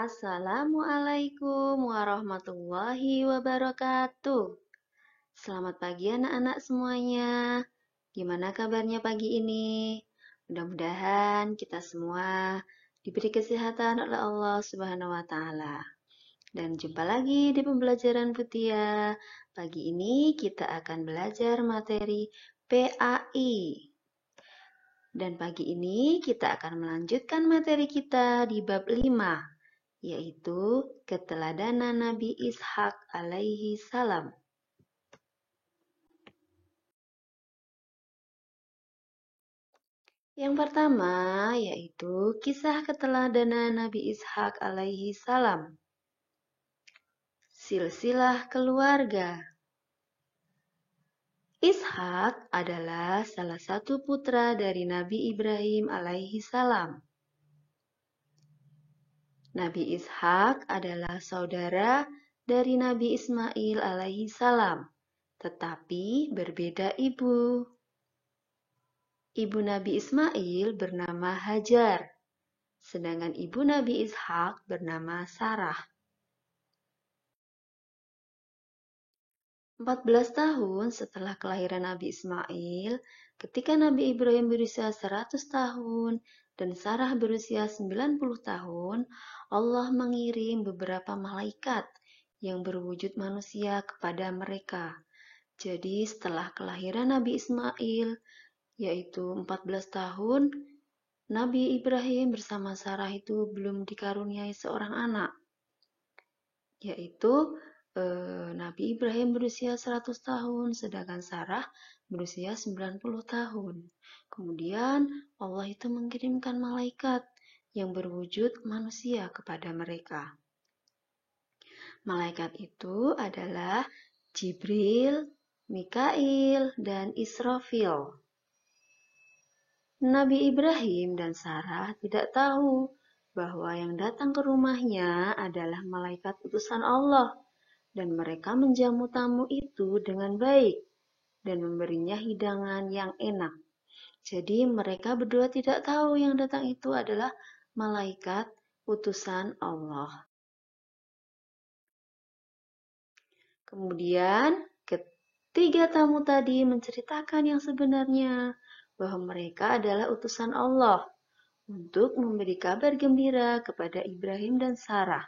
Assalamualaikum warahmatullahi wabarakatuh. Selamat pagi anak-anak semuanya. Gimana kabarnya pagi ini? Mudah-mudahan kita semua diberi kesehatan oleh Allah Subhanahu wa taala. Dan jumpa lagi di pembelajaran Futia. Pagi ini kita akan belajar materi PAI. Dan pagi ini kita akan melanjutkan materi kita di bab 5, yaitu keteladanan Nabi Ishak alaihi salam. Yang pertama yaitu kisah keteladanan Nabi Ishak alaihi salam. Silsilah keluarga. Ishak adalah salah satu putra dari Nabi Ibrahim alaihi salam. Nabi Ishak adalah saudara dari Nabi Ismail alaihi salam, tetapi berbeda ibu. Ibu Nabi Ismail bernama Hajar, sedangkan ibu Nabi Ishak bernama Sarah. 14 tahun setelah kelahiran Nabi Ismail, ketika Nabi Ibrahim berusia 100 tahun dan Sarah berusia 90 tahun, Allah mengirim beberapa malaikat yang berwujud manusia kepada mereka. Jadi setelah kelahiran Nabi Ismail, yaitu 14 tahun, Nabi Ibrahim bersama Sarah itu belum dikaruniai seorang anak, yaitu Nabi Ibrahim berusia 100 tahun, sedangkan Sarah berusia 90 tahun. Kemudian Allah itu mengirimkan malaikat yang berwujud manusia kepada mereka. Malaikat itu adalah Jibril, Mikail, dan Israfil. Nabi Ibrahim dan Sarah tidak tahu bahwa yang datang ke rumahnya adalah malaikat utusan Allah, dan mereka menjamu tamu itu dengan baik dan memberinya hidangan yang enak. Jadi mereka berdua tidak tahu yang datang itu adalah malaikat utusan Allah. Kemudian ketiga tamu tadi menceritakan yang sebenarnya, bahwa mereka adalah utusan Allah untuk memberi kabar gembira kepada Ibrahim dan Sarah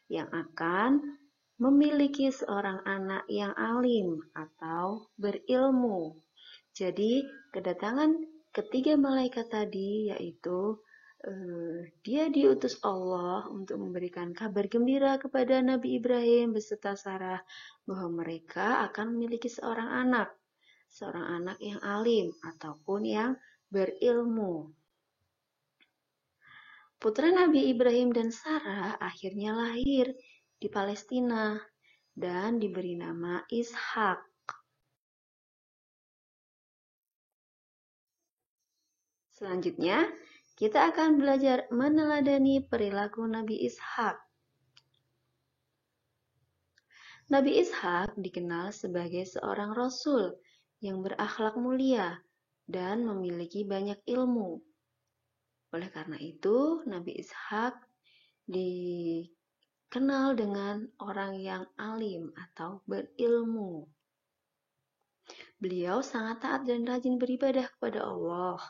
yang akan memiliki seorang anak yang alim atau berilmu. Jadi kedatangan ketiga malaikat tadi yaitu dia diutus Allah untuk memberikan kabar gembira kepada Nabi Ibrahim beserta Sarah bahwa mereka akan memiliki seorang anak yang alim ataupun yang berilmu. Putra Nabi Ibrahim dan Sarah akhirnya lahir di Palestina dan diberi nama Ishak. Selanjutnya, kita akan belajar meneladani perilaku Nabi Ishak. Nabi Ishak dikenal sebagai seorang rasul yang berakhlak mulia dan memiliki banyak ilmu. Oleh karena itu, Nabi Ishak dikenal dengan orang yang alim atau berilmu. Beliau sangat taat dan rajin beribadah kepada Allah.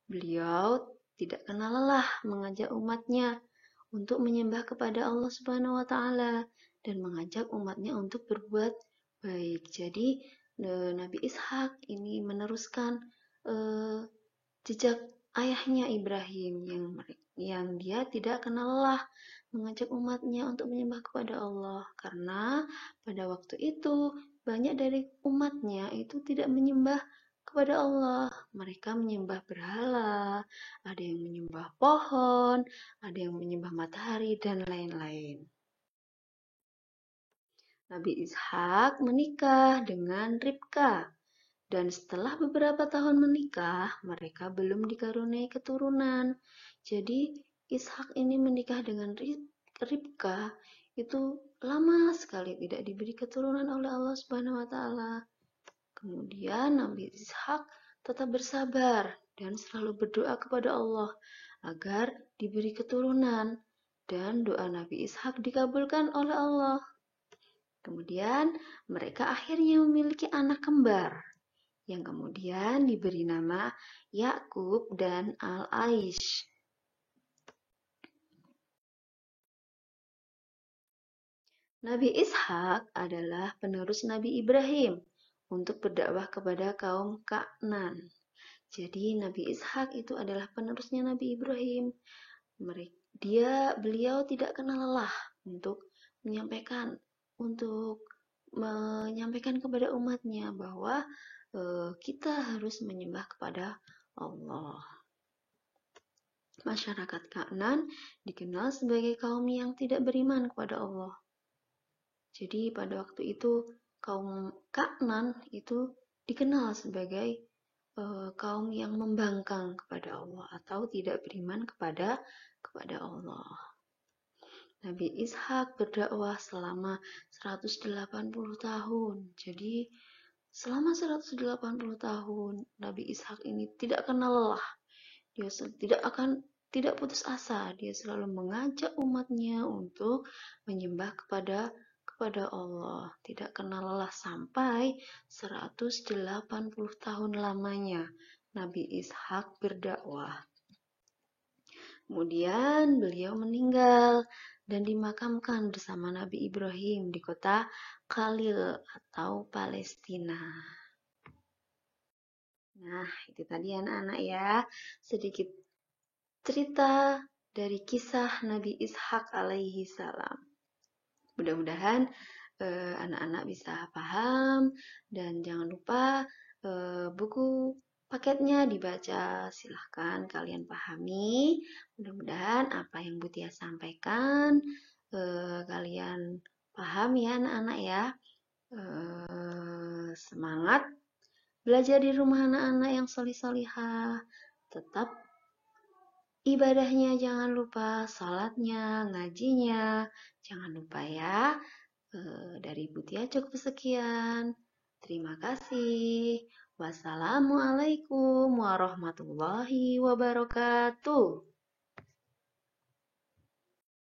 Beliau tidak kenal lelah mengajak umatnya untuk menyembah kepada Allah Subhanahu wa taala dan mengajak umatnya untuk berbuat baik. Jadi Nabi Ishak ini meneruskan jejak ayahnya Ibrahim yang dia tidak kenal lelah mengajak umatnya untuk menyembah kepada Allah, karena pada waktu itu banyak dari umatnya itu tidak menyembah kepada Allah. Mereka menyembah berhala, ada yang menyembah pohon, ada yang menyembah matahari, dan lain-lain. Nabi Ishak menikah dengan Ribka, dan setelah beberapa tahun menikah, mereka belum dikaruniai keturunan. Jadi Ishak ini menikah dengan Ribka itu lama sekali tidak diberi keturunan oleh Allah Subhanahu wa taala. Kemudian Nabi Ishak tetap bersabar dan selalu berdoa kepada Allah agar diberi keturunan. dan doa Nabi Ishak dikabulkan oleh Allah. Kemudian mereka akhirnya memiliki anak kembar yang kemudian diberi nama Yakub dan Al-Aish. Nabi Ishak adalah penerus Nabi Ibrahim untuk berdakwah kepada kaum Kan'an. Jadi Nabi Ishak itu adalah penerusnya Nabi Ibrahim. Beliau tidak kenal lelah untuk menyampaikan kepada umatnya bahwa kita harus menyembah kepada Allah. Masyarakat Kan'an dikenal sebagai kaum yang tidak beriman kepada Allah. Jadi pada waktu itu kaum Kan'an itu dikenal sebagai kaum yang membangkang kepada Allah atau tidak beriman kepada Allah. Nabi Ishak berdakwah selama 180 tahun. Jadi selama 180 tahun Nabi Ishak ini tidak kenal lelah. Dia tidak putus asa. Dia selalu mengajak umatnya untuk menyembah kepada Allah. Tidak kenal lelah sampai 180 tahun lamanya Nabi Ishak berdakwah. Kemudian beliau meninggal dan dimakamkan bersama Nabi Ibrahim di kota Khalil atau Palestina. Nah, itu tadi anak-anak ya, sedikit cerita dari kisah Nabi Ishak alaihi salam. Mudah-mudahan anak-anak bisa paham dan jangan lupa buku paketnya dibaca. Silahkan kalian pahami. Mudah-mudahan apa yang Butia sampaikan kalian paham ya anak-anak ya. Semangat belajar di rumah anak-anak yang solih-solihah. Tetap ibadahnya jangan lupa, salatnya, ngajinya, jangan lupa ya. Dari Butia cukup sekian. Terima kasih. Wassalamualaikum warahmatullahi wabarakatuh.